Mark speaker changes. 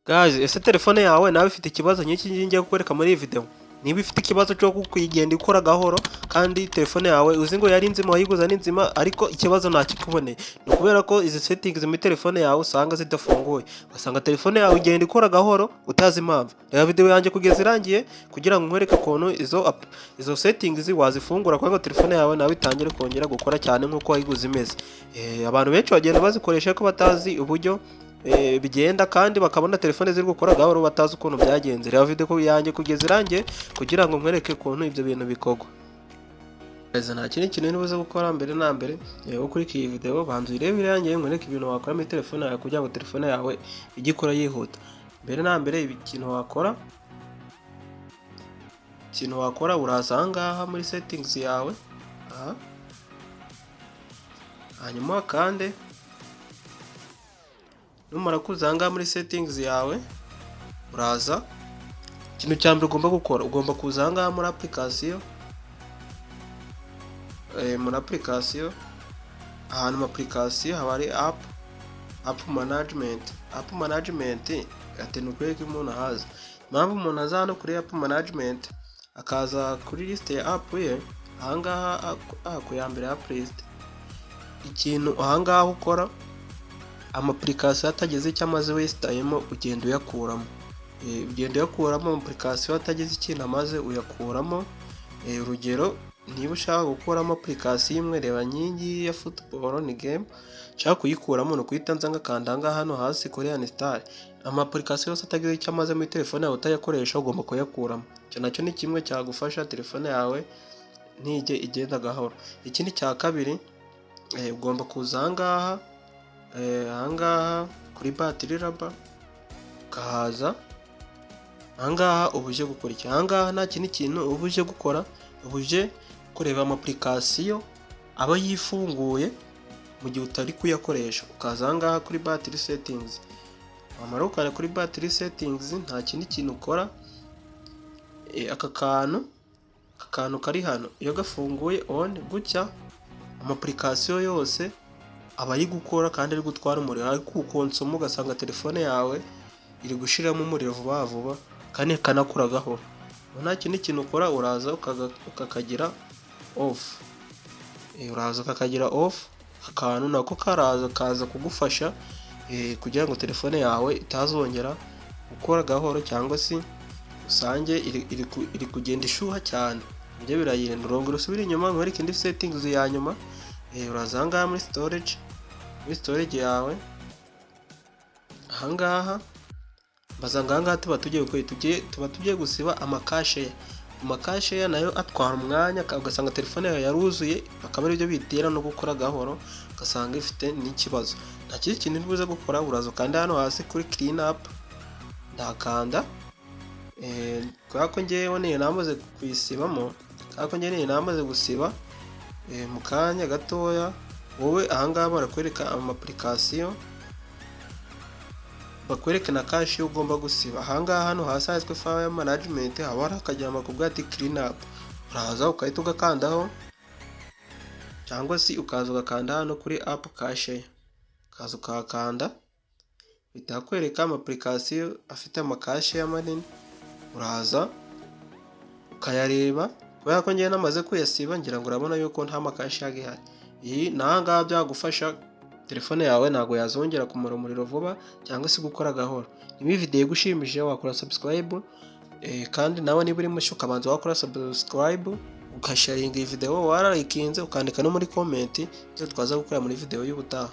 Speaker 1: Guys, ese telefone yawe nawe ifite ikibazo nk'iki ngiye kukwereka muri iyi video? Niba ifite ikibazo cyo kugenda ikora gahoro kandi telefone yawe uzi ngo yari nzima wayiguze ari nzima ariko ikibazo ntakikuboneye, ni ukubera ko izi settings muri telefone yawe usanga zidafunguye, ugasanga telefone yawe igenda ikora gahoro utazi impamvu. Reba video yanjye kugeza irangiye kugira ngo nkwereke ukuntu izo settings wazifungura kugira ngo telefone yawe nawe itangire kongera gukora cyane nk'uko wayiguze imeze. Abantu benshi bagenda bazikoresha ko batazi uburyo bigenda kandi bakabona telefone ziri gukora gahoro batazi ukuntu byagenze. Reba video yanjye kugeza irangiye kugira ngo nkwereke ukuntu ibyo bintu bikorwa. Nta kindi kintu nibuze gukora mbere na mbere ukurikiye iyi video banza urebe irangiye nkwereke ibintu wakora muri telefone yawe kugira ngo telefone yawe ijye ikora yihuta. Mbere na mbere ikintu wakora uraza ahangaha muri settings yawe hanyuma kandi numara kuzanga muri settings yawe uraza ikintu cya mbere ugomba gukora ugomba kuzanga muri application ahantu mu application haba ari app management atenukwe ko umuntu ahaza impamvu umuntu aza hano kuri app management akaza kuri list ya app ye ahangaha kuyambere app list. Ikintu ahangaha ukora application atageze cyamaze wesitayemo ugenda uyakuramo application atageze ikintu amaze uyakuramo. Urugero niba ushaka gukuramo application imwe reba nyingi ya football ni game ushaka kuyikuramo no kuhita nzanga kandanga hano hasi kuri uninstall. Application yose atageze icyo amaze muri telefone yawe utayakoresha ugomba kuyakuramo. Icyo nacyo ni kimwe cyagufasha telefone yawe ntijye igenda gahoro. Ikindi cya kabiri ugomba kuza ahangaha kuri battery rubber ukahaza ahangaha ubuje gukora iki. Ahangaha nta kindi kintu ubuje gukora ubuje kureba application aba yifunguye mu gihe utari kuyakoresha. Ukaza ahangaha kuri battery settings wamara ukana kuri battery settings nta kindi kintu ukora aka kantu kari hano iyo gafunguye on gutya application yose aba ari gukora kandi ari gutwara umuriro ariko ukonsoma ugasanga telefone yawe iri gushiramo umuriro vuba kandi kanakura gahoro. Nta kindi kintu ukora uraza ukakagira off akantu nako kaza kugufasha kugira ngo telefone yawe itazongera gukora gahoro cyangwa se usange iri kugenda ishuha cyane. Ibyo birayirinda urongera usubira inyuma nkwereke indi settings ya nyuma. Uraza ahangaha muri storage yawe ahangaha bazangaha tuba tugiye gusiba amakashe ya nayo atwara umwanya ugasanga telefone yawe yaruzuye akaba aribyo bitera no gukora gahoro ugasanga ifite n'ikibazo. Nta kindi kintu nibuze gukora uraza kandi hano hasi kuri clean up ndakanda kubera ko ngewe niyo namaze kuyisibamo namaze gusiba mu kanya gatoya. Wowe ahangaha barakwereka application bakwereka na cache ugomba gusiba. Ahangaha hano hasi handitswe file management haba hari akajyama kubwa ati clean up uraza ukahita ugakandaho cyangwa se ukaza ugakanda hano kuri app cache ukaza ukakanda bitakwereka application afite amakashe y'amanini uraza ukayareba kubera ko ngiye namaze kuyasiba ngira ngo urabona yuko nta makashe yagihari. Iyi nahangaha byagufasha telefone yawe ntago yazongera kumara umuriro vuba cyangwa se gukora gahoro. Niba video igushimishije wakora subscribe kandi nawe niba uri mushya ukabanza wakora subscribe ukasharinga iyi video wararikinze ukandika no muri comment ibyo twaza gukora muri video y'ubutaha.